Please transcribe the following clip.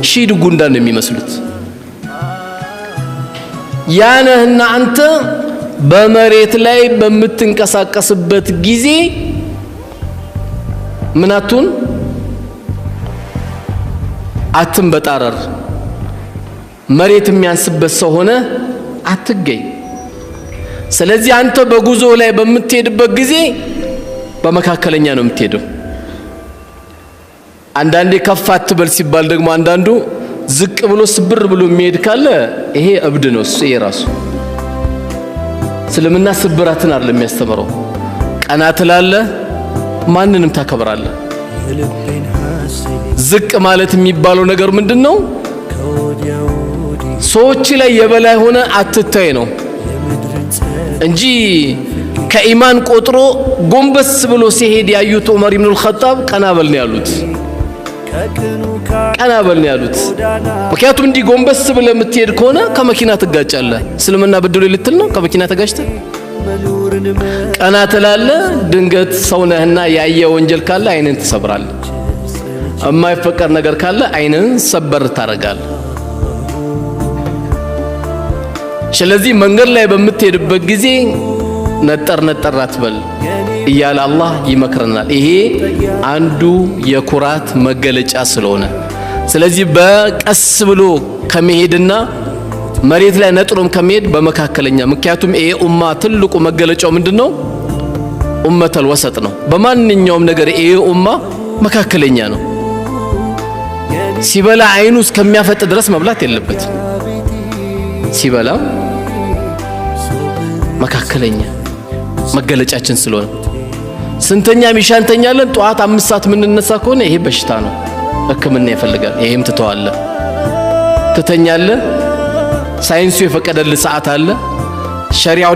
ሺድ ጉንዳን ነው የሚመስሉት። ያነህና አንተ በመሬት ላይ በምትንቀሳቀስበት ጊዜ ምናቱን አትንበጣረር፣ መሬት የሚያንስበት ሰው ሆነ አትገኝ። ስለዚህ አንተ በጉዞ ላይ በምትሄድበት ጊዜ በመካከለኛ ነው የምትሄደው። አንዳንዴ ከፍ አትበል ሲባል ደግሞ አንዳንዱ ዝቅ ብሎ ስብር ብሎ የሚሄድ ካለ ይሄ እብድ ነው። እሱ የራሱ እስልምና ስብራትን አይደለም የሚያስተምረው። ቀና ትላለህ፣ ማንንም ታከብራለህ። ዝቅ ማለት የሚባለው ነገር ምንድነው? ሰዎች ላይ የበላይ ሆነ አትታይ ነው እንጂ ከኢማን ቆጥሮ ጎንበስ ብሎ ሲሄድ ያዩት ዑመር ኢብኑ አልኸጣብ ቀና በል ነው ያሉት። ቀና በል ነው ያሉት። ምክንያቱም እንዲህ ጎንበስ ብለህ የምትሄድ ከሆነ ከመኪና ትጋጫለህ። እስልምና ብድሩ ልትል ነው ከመኪና ተጋጭተህ ቀና ትላለህ። ድንገት ሰው ነህና ያየ ወንጀል ካለ አይንን ትሰብራለህ። የማይፈቀድ ነገር ካለ አይንን ሰበር ታረጋለህ። ስለዚህ መንገድ ላይ በምትሄድበት ጊዜ ነጠር ነጠር አትበል እያለ አላህ ይመክረናል። ይሄ አንዱ የኩራት መገለጫ ስለሆነ ስለዚህ በቀስ ብሎ ከመሄድና መሬት ላይ ነጥሮም ከመሄድ በመካከለኛ። ምክንያቱም ይሄ ኡማ ትልቁ መገለጫው ምንድነው? ኡመተል ወሰጥ ነው። በማንኛውም ነገር ይሄ ኡማ መካከለኛ ነው። ሲበላ አይኑ እስከሚያፈጥ ድረስ መብላት የለበትም። ሲበላ መካከለኛ መገለጫችን ስለሆነ ስንተኛ ሚሻንተኛለን። ጧት 5 ሰዓት ምንነሳ ከሆነ ይሄ በሽታ ነው፣ ሕክምና ይፈልጋል። ይሄም ትተዋለህ፣ ትተኛለህ። ሳይንሱ የፈቀደልህ ሰዓት አለ ሸሪዓው